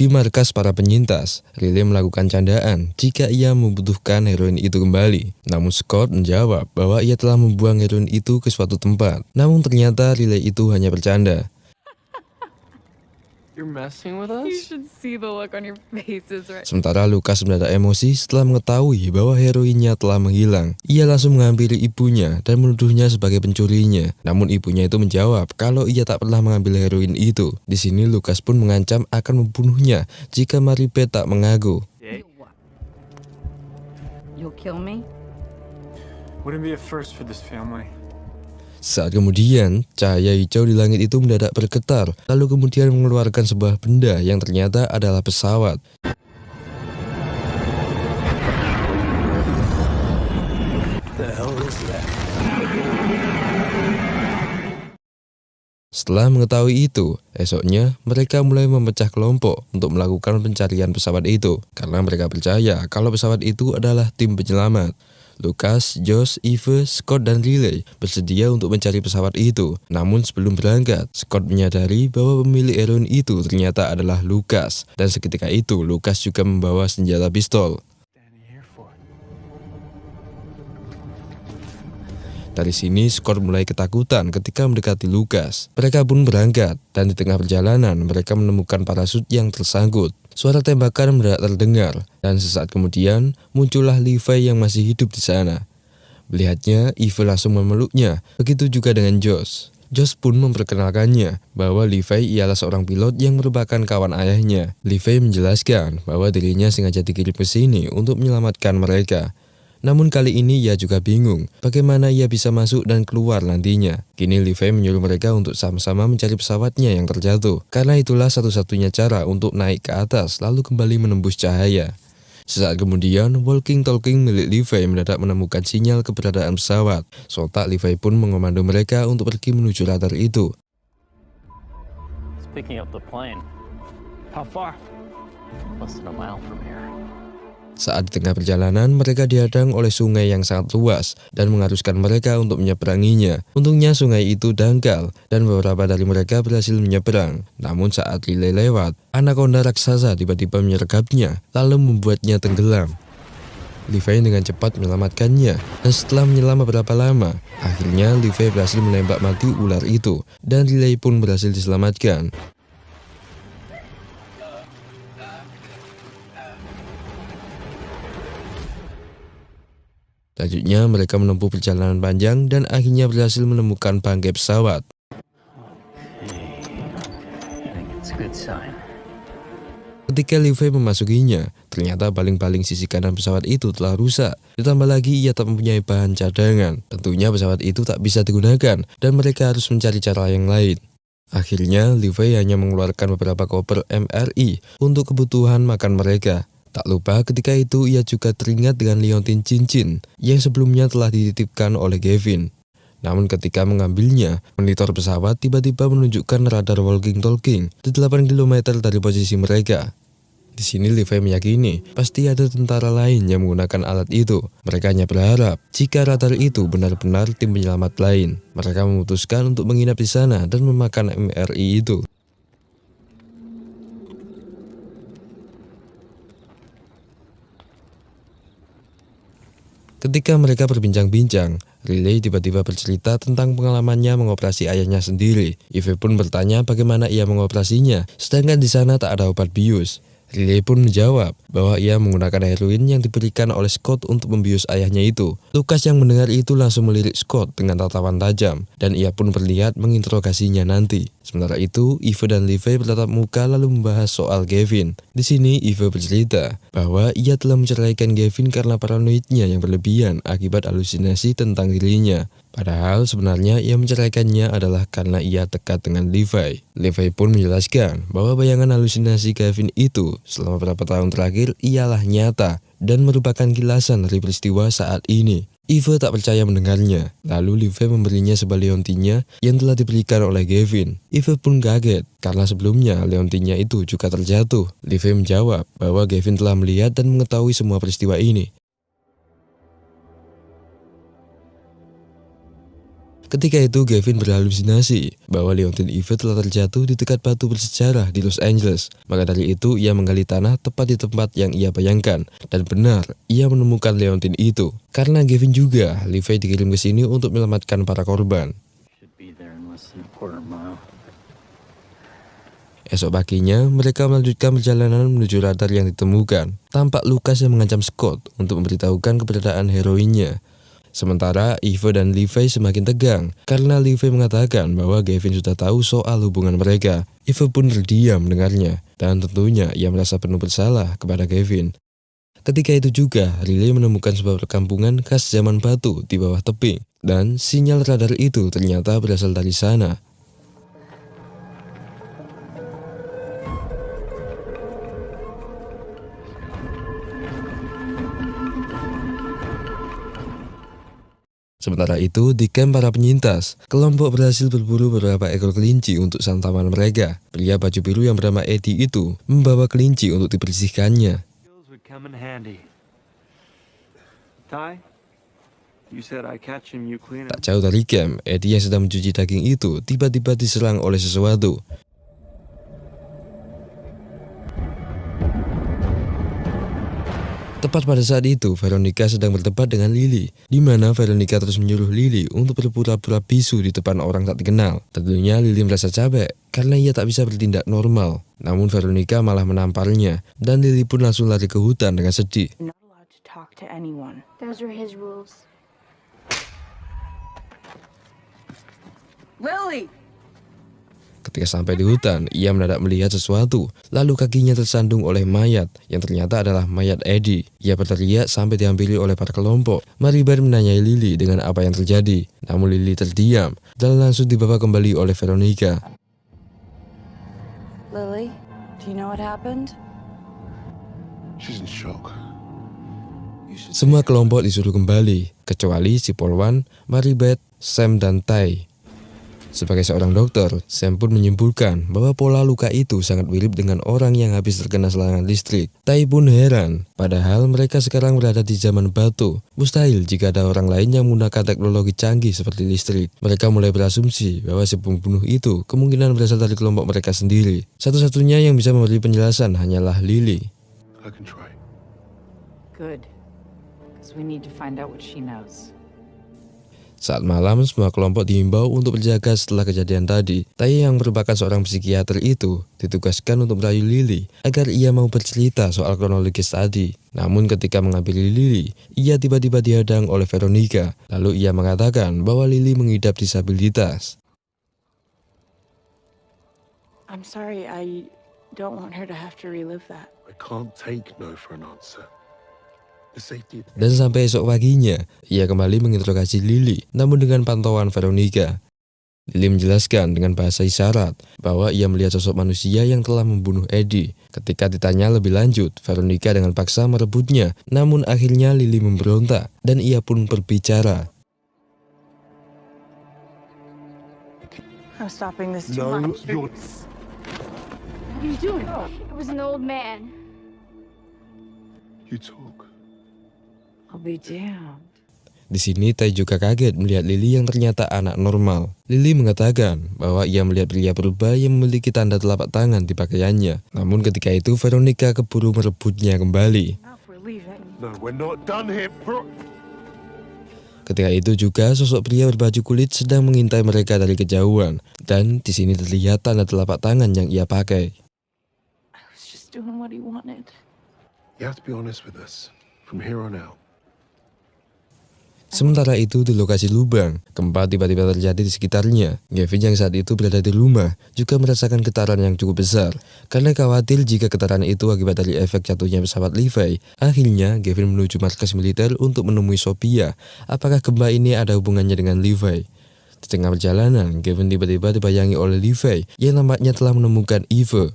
Di markas para penyintas, Riley melakukan candaan jika ia membutuhkan heroin itu kembali. Namun Scott menjawab bahwa ia telah membuang heroin itu ke suatu tempat. Namun ternyata Riley itu hanya bercanda. Sementara Lucas mendadak emosi setelah mengetahui bahwa heroinnya telah menghilang. Ia langsung menghampiri ibunya dan menuduhnya sebagai pencurinya. Namun ibunya itu menjawab kalau ia tak pernah mengambil heroin itu. Di sini Lucas pun mengancam akan membunuhnya jika Maribeth tak mengaku. Saat kemudian, cahaya hijau di langit itu mendadak bergetar, lalu kemudian mengeluarkan sebuah benda yang ternyata adalah pesawat. Setelah mengetahui itu, esoknya mereka mulai memecah kelompok untuk melakukan pencarian pesawat itu, karena mereka percaya kalau pesawat itu adalah tim penyelamat. Lucas, Josh, Eve, Scott, dan Riley bersedia untuk mencari pesawat itu. Namun sebelum berangkat, Scott menyadari bahwa pemilik heroin itu ternyata adalah Lucas. Dan seketika itu, Lucas juga membawa senjata pistol. Dari sini, Scott mulai ketakutan ketika mendekati Lucas. Mereka pun berangkat, dan di tengah perjalanan, mereka menemukan parasut yang tersangkut. Suara tembakan mendadak terdengar, dan sesaat kemudian muncullah Levi yang masih hidup di sana. Melihatnya, Eve langsung memeluknya, begitu juga dengan Josh. Josh pun memperkenalkannya bahwa Levi ialah seorang pilot yang merupakan kawan ayahnya. Levi menjelaskan bahwa dirinya sengaja dikirim ke sini untuk menyelamatkan mereka. Namun kali ini ia juga bingung bagaimana ia bisa masuk dan keluar nantinya. Kini Levi menyuruh mereka untuk sama-sama mencari pesawatnya yang terjatuh, karena itulah satu-satunya cara untuk naik ke atas lalu kembali menembus cahaya. Sesaat kemudian, walkie-talkie milik Levi mendadak menemukan sinyal keberadaan pesawat. Sontak Levi pun mengomando mereka untuk pergi menuju radar itu. Saat di tengah perjalanan, mereka dihadang oleh sungai yang sangat luas dan mengharuskan mereka untuk menyeberanginya. Untungnya sungai itu dangkal dan beberapa dari mereka berhasil menyeberang. Namun saat Riley lewat, anaconda raksasa tiba-tiba menyergapnya, lalu membuatnya tenggelam. Levi dengan cepat menyelamatkannya, dan setelah menyelam beberapa lama, akhirnya Levi berhasil menembak mati ular itu, dan Riley pun berhasil diselamatkan. Selanjutnya mereka menempuh perjalanan panjang dan akhirnya berhasil menemukan bangkai pesawat. Ketika Levi memasukinya, ternyata baling-baling sisi kanan pesawat itu telah rusak. Ditambah lagi ia tak mempunyai bahan cadangan. Tentunya pesawat itu tak bisa digunakan dan mereka harus mencari cara yang lain. Akhirnya Levi hanya mengeluarkan beberapa koper MRI untuk kebutuhan makan mereka. Tak lupa ketika itu ia juga teringat dengan liontin cincin yang sebelumnya telah dititipkan oleh Gavin. Namun ketika mengambilnya, monitor pesawat tiba-tiba menunjukkan radar walkie-talkie di 8 km dari posisi mereka. Di sini Levi meyakini pasti ada tentara lain yang menggunakan alat itu. Mereka hanya berharap jika radar itu benar-benar tim penyelamat lain. Mereka memutuskan untuk menginap di sana dan memakan MRI itu. Ketika mereka berbincang-bincang, Riley tiba-tiba bercerita tentang pengalamannya mengoperasi ayahnya sendiri. Eve pun bertanya bagaimana ia mengoperasinya, sedangkan di sana tak ada obat bius. Riley pun menjawab bahwa ia menggunakan heroin yang diberikan oleh Scott untuk membius ayahnya itu. Lucas yang mendengar itu langsung melirik Scott dengan tatapan tajam, dan ia pun berniat menginterogasinya nanti. Sementara itu, Eve dan Levi bertatap muka lalu membahas soal Gavin. Di sini, Eve bercerita bahwa ia telah menceraikan Gavin karena paranoidnya yang berlebihan akibat halusinasi tentang dirinya. Padahal sebenarnya ia menceraikannya adalah karena ia dekat dengan Levi. Levi pun menjelaskan bahwa bayangan halusinasi Gavin itu selama beberapa tahun terakhir ialah nyata dan merupakan kilasan dari peristiwa saat ini. Eve tak percaya mendengarnya. Lalu Levi memberinya sebuah leontinnya yang telah diberikan oleh Gavin. Eve pun kaget karena sebelumnya leontinnya itu juga terjatuh. Levi menjawab bahwa Gavin telah melihat dan mengetahui semua peristiwa ini. Ketika itu Gavin berhalusinasi bahwa Leontyne Eve telah terjatuh di dekat batu bersejarah di Los Angeles. Maka dari itu ia menggali tanah tepat di tempat yang ia bayangkan. Dan benar, ia menemukan Leontyne itu. Karena Gavin juga, Levi dikirim ke sini untuk menyelamatkan para korban. Esok paginya, mereka melanjutkan perjalanan menuju radar yang ditemukan. Tampak Lucas yang mengancam Scott untuk memberitahukan keberadaan heroinnya. Sementara Eve dan Levi semakin tegang karena Levi mengatakan bahwa Gavin sudah tahu soal hubungan mereka. Eve pun terdiam mendengarnya dan tentunya ia merasa penuh bersalah kepada Gavin. Ketika itu juga, Riley menemukan sebuah perkampungan khas zaman batu di bawah tebing dan sinyal radar itu ternyata berasal dari sana. Sementara itu, di kamp para penyintas, kelompok berhasil berburu beberapa ekor kelinci untuk santapan mereka. Pria baju biru yang bernama Eddie itu membawa kelinci untuk dibersihkannya. Tak jauh dari camp, Eddie yang sedang mencuci daging itu tiba-tiba diserang oleh sesuatu. Tepat pada saat itu, Veronica sedang berdebat dengan Lily, di mana Veronica terus menyuruh Lily untuk berpura-pura bisu di depan orang tak dikenal. Tentunya Lily merasa capek karena ia tak bisa bertindak normal. Namun Veronica malah menamparnya, dan Lily pun langsung lari ke hutan dengan sedih. Lily! Ketika sampai di hutan, ia mendadak melihat sesuatu, lalu kakinya tersandung oleh mayat, yang ternyata adalah mayat Eddie. Ia berteriak sampai dihampiri oleh para kelompok. Maribel menanyai Lily dengan apa yang terjadi, namun Lily terdiam, dan langsung dibawa kembali oleh Veronica. Lily, do you know what happened? She's in shock. Semua kelompok disuruh kembali, kecuali si Polwan, Maribel, Sam, dan Tai. Sebagai seorang dokter, Sam pun menyimpulkan bahwa pola luka itu sangat mirip dengan orang yang habis terkena serangan listrik. Tai pun heran, padahal mereka sekarang berada di zaman batu. Mustahil jika ada orang lain yang menggunakan teknologi canggih seperti listrik. Mereka mulai berasumsi bahwa si pembunuh itu kemungkinan berasal dari kelompok mereka sendiri. Satu-satunya yang bisa memberi penjelasan hanyalah Lily. I can try. Good. Because we need to find out what she knows. Saat malam, semua kelompok diimbau untuk berjaga setelah kejadian tadi. Tai yang merupakan seorang psikiater itu ditugaskan untuk merayu Lily agar ia mau bercerita soal kronologis tadi. Namun ketika menghampiri Lily, ia tiba-tiba dihadang oleh Veronica. Lalu ia mengatakan bahwa Lily mengidap disabilitas. I'm sorry, I don't want her to have to relive that. I can't take no for an answer. Dan sampai esok paginya, ia kembali menginterogasi Lily, namun dengan pantauan Veronica. Lily menjelaskan dengan bahasa isyarat bahwa ia melihat sosok manusia yang telah membunuh Eddie. Ketika ditanya lebih lanjut, Veronica dengan paksa merebutnya, namun akhirnya Lily memberontak dan ia pun berbicara. I'm stopping this too No, much. you're... What are you doing? It was an old man. You talk. I'll be damned. Di sini Tai juga kaget melihat Lily yang ternyata anak normal. Lily mengatakan bahwa ia melihat pria purba yang memiliki tanda telapak tangan di pakaiannya. Namun ketika itu Veronica keburu merebutnya kembali. Now if we're leaving. No, we're not done here, bro. Ketika itu juga sosok pria berbaju kulit sedang mengintai mereka dari kejauhan. Dan di sini terlihat tanda telapak tangan yang ia pakai. I was just doing what he wanted. You have to be honest with us. From here on out. Sementara itu di lokasi lubang, gempa tiba-tiba terjadi di sekitarnya. Gavin yang saat itu berada di rumah juga merasakan getaran yang cukup besar. Karena khawatir jika getaran itu akibat dari efek jatuhnya pesawat Levi, akhirnya Gavin menuju markas militer untuk menemui Sophia. Apakah gempa ini ada hubungannya dengan Levi? Di tengah perjalanan, Gavin tiba-tiba dibayangi oleh Levi yang nampaknya telah menemukan Eve.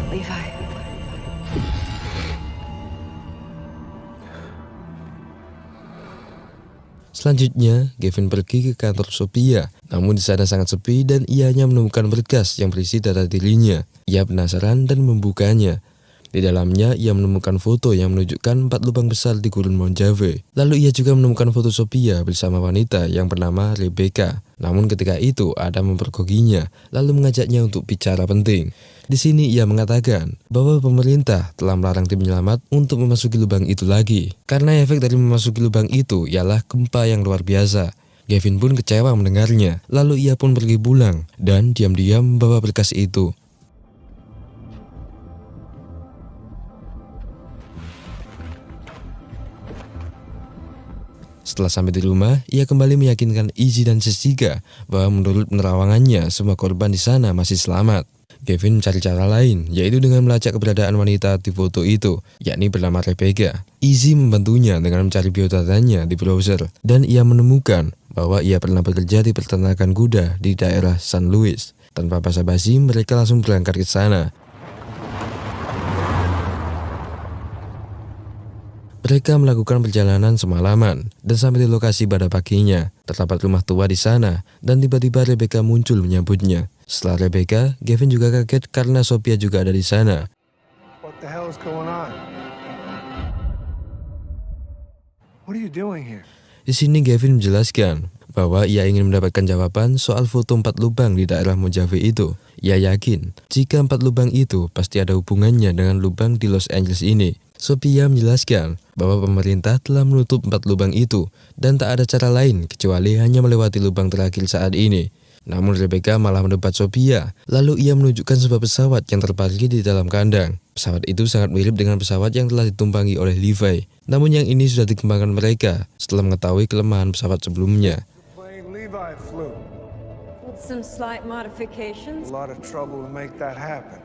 Levi. Selanjutnya, Gavin pergi ke kantor Sophia. Namun di sana sangat sepi dan ia hanya menemukan berkas yang berisi data dirinya. Ia penasaran dan membukanya. Di dalamnya ia menemukan foto yang menunjukkan 4 lubang besar di gurun Mojave. Lalu ia juga menemukan foto Sophia bersama wanita yang bernama Rebecca. Namun ketika itu Adam mempergokinya lalu mengajaknya untuk bicara penting. Di sini ia mengatakan bahwa pemerintah telah melarang tim penyelamat untuk memasuki lubang itu lagi. Karena efek dari memasuki lubang itu ialah gempa yang luar biasa. Gavin pun kecewa mendengarnya. Lalu ia pun pergi pulang dan diam-diam membawa berkas itu. Setelah sampai di rumah, ia kembali meyakinkan Izzy dan Jessica bahwa menurut penerawangannya semua korban di sana masih selamat. Gavin mencari cara lain, yaitu dengan melacak keberadaan wanita di foto itu, yakni bernama Rebecca. Izzy membantunya dengan mencari biodatanya di browser, dan ia menemukan bahwa ia pernah bekerja di peternakan kuda di daerah San Luis. Tanpa basa-basi, mereka langsung berangkat ke sana. Mereka melakukan perjalanan semalaman dan sampai di lokasi pada paginya. Terdapat rumah tua di sana dan tiba-tiba Rebecca muncul menyambutnya. Setelah Rebecca, Gavin juga kaget karena Sophia juga ada di sana. What the hell is going on? What are you doing here? Di sini Gavin menjelaskan bahwa ia ingin mendapatkan jawaban soal foto 4 lubang di daerah Mojave itu. Ia yakin jika 4 lubang itu pasti ada hubungannya dengan lubang di Los Angeles ini. Sophia menjelaskan bahwa pemerintah telah menutup 4 lubang itu dan tak ada cara lain kecuali hanya melewati lubang terakhir saat ini. Namun Rebecca malah mendebat Sophia. Lalu ia menunjukkan sebuah pesawat yang terparkir di dalam kandang. Pesawat itu sangat mirip dengan pesawat yang telah ditumpangi oleh Levi. Namun yang ini sudah dikembangkan mereka setelah mengetahui kelemahan pesawat sebelumnya. Plane Levi flew. With some slight modifications. A lot of trouble to make that happen.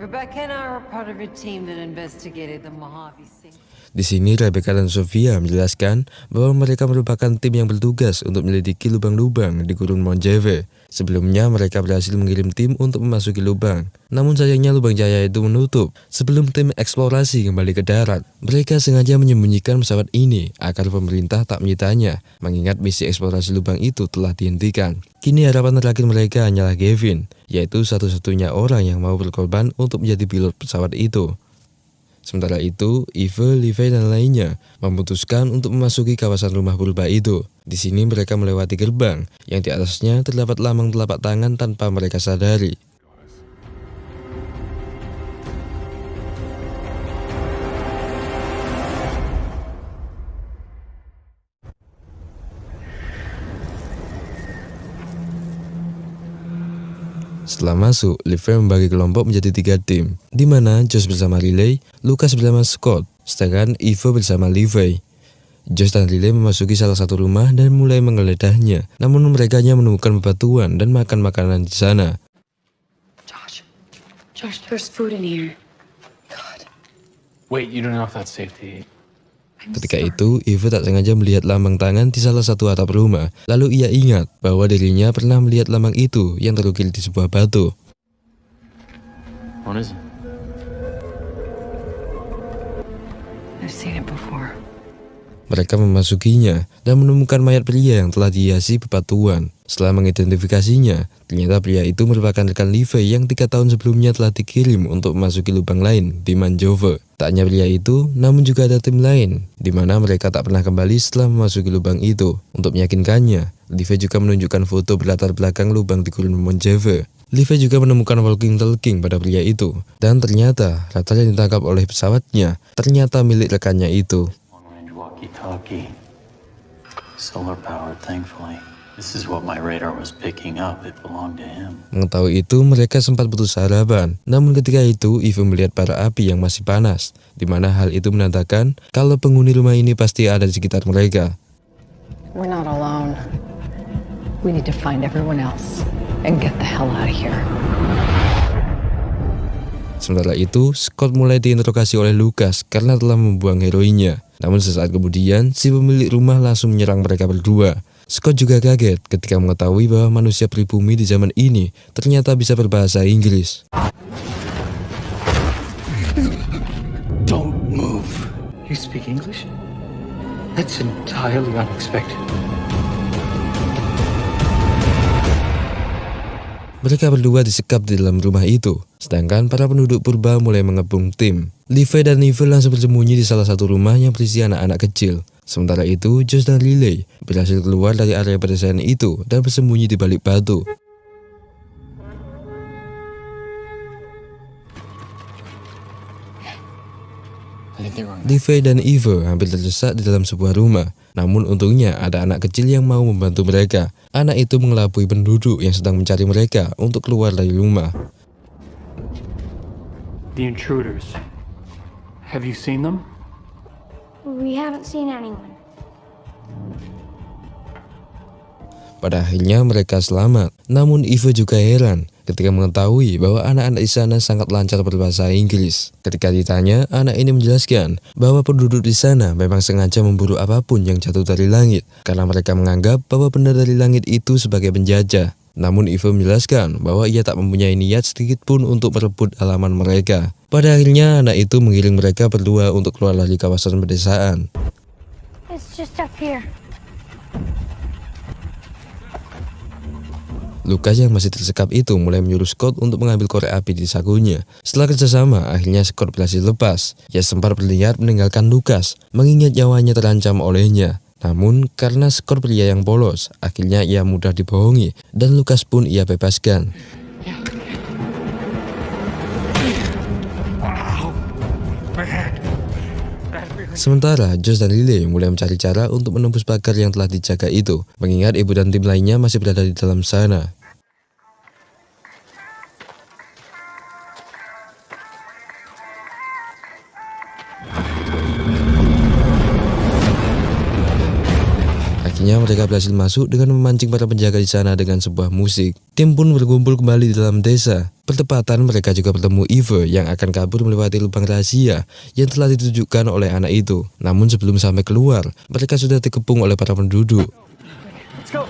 Rebecca and I were part of a team that investigated the Mojave Sink. Di sini Rebecca dan Sophia menjelaskan bahwa mereka merupakan tim yang bertugas untuk menyelidiki lubang-lubang di gurun Mojave. Sebelumnya mereka berhasil mengirim tim untuk memasuki lubang. Namun sayangnya lubang jaya itu menutup. Sebelum tim eksplorasi kembali ke darat, mereka sengaja menyembunyikan pesawat ini agar pemerintah tak menyitanya, mengingat misi eksplorasi lubang itu telah dihentikan. Kini harapan terakhir mereka hanyalah Gavin, yaitu satu-satunya orang yang mau berkorban untuk menjadi pilot pesawat itu. Sementara itu, Eve, Levi, dan lainnya memutuskan untuk memasuki kawasan rumah purba itu. Di sini mereka melewati gerbang yang di atasnya terdapat lambang telapak tangan tanpa mereka sadari. Setelah masuk, Levi membagi kelompok menjadi 3 tim, di mana Josh bersama Riley, Lucas bersama Scott, sedangkan Eve bersama Levi. Josh dan Riley memasuki salah satu rumah dan mulai menggeledahnya, namun mereka hanya menemukan bebatuan dan makan makanan di sana. Josh, there's food in here. Wait, you don't know if that's safe to eat? Ketika itu, Eve tak sengaja melihat lambang tangan di salah satu atap rumah. Lalu ia ingat bahwa dirinya pernah melihat lambang itu yang terukir di sebuah batu. What is it? I've seen it before. Mereka memasukinya dan menemukan mayat pria yang telah dihiasi bebatuan. Setelah mengidentifikasinya, ternyata pria itu merupakan rekan Levi yang 3 tahun sebelumnya telah dikirim untuk memasuki lubang lain di Mojave. Tak hanya pria itu, namun juga ada tim lain, di mana mereka tak pernah kembali setelah memasuki lubang itu. Untuk meyakinkannya, Levi juga menunjukkan foto berlatar belakang lubang di gurun Mojave. Levi juga menemukan walkie-talkie pada pria itu, dan ternyata radar yang ditangkap oleh pesawatnya ternyata milik rekannya itu. Long-range walkie-talkie, solar powered, thankfully. This is what my radar was picking up. It belonged to him. Mengetahui itu, mereka sempat putus harapan. Namun ketika itu, Eve melihat bara api yang masih panas, di mana hal itu menandakan kalau penghuni rumah ini pasti ada di sekitar mereka. We're not alone. We need to find everyone else and get the hell out of here. Sementara itu, Scott mulai diinterogasi oleh Lucas karena telah membuang heroinnya. Namun sesaat kemudian, si pemilik rumah langsung menyerang mereka berdua. Scott juga kaget ketika mengetahui bahwa manusia pribumi di zaman ini ternyata bisa berbahasa Inggris. Don't move. You speak English? That's entirely unexpected. Mereka berdua disekap di dalam rumah itu, sedangkan para penduduk purba mulai mengepung tim. Levi dan Eve langsung bersembunyi di salah satu rumah yang berisi anak-anak kecil. Sementara itu, Josh dan Riley berhasil keluar dari area pedesaan itu dan bersembunyi di balik batu. Levi dan Eve hampir terdesak di dalam sebuah rumah. Namun untungnya ada anak kecil yang mau membantu mereka. Anak itu mengelabui penduduk yang sedang mencari mereka untuk keluar dari rumah. The intruders. Have you seen them? We haven't seen anyone. Pada akhirnya mereka selamat. Namun Eve juga heran ketika mengetahui bahwa anak-anak di sana sangat lancar berbahasa Inggris. Ketika ditanya, anak ini menjelaskan bahwa penduduk di sana memang sengaja memburu apapun yang jatuh dari langit karena mereka menganggap bahwa benda dari langit itu sebagai penjajah. Namun Eve menjelaskan bahwa ia tak mempunyai niat sedikit pun untuk merebut halaman mereka. Pada akhirnya anak itu mengiring mereka berdua untuk keluar dari kawasan pedesaan. It's just up here. Lucas yang masih tersekap itu mulai menyuruh Scott untuk mengambil korek api di sakunya. Setelah kerjasama, akhirnya Scott berhasil lepas. Ia sempat berniat meninggalkan Lucas, mengingat nyawanya terancam olehnya. Namun, karena Scott pria yang polos, akhirnya ia mudah dibohongi, dan Lucas pun ia bebaskan. Sementara Josh dan Riley mulai mencari cara untuk menembus pagar yang telah dijaga itu, mengingat ibu dan tim lainnya masih berada di dalam sana. Akhirnya mereka berhasil masuk dengan memancing para penjaga di sana dengan sebuah musik. Tim pun berkumpul kembali di dalam desa. Bertepatan mereka juga bertemu Eve yang akan kabur melewati lubang rahasia yang telah ditunjukkan oleh anak itu. Namun sebelum sampai keluar, mereka sudah dikepung oleh para penduduk. Let's go.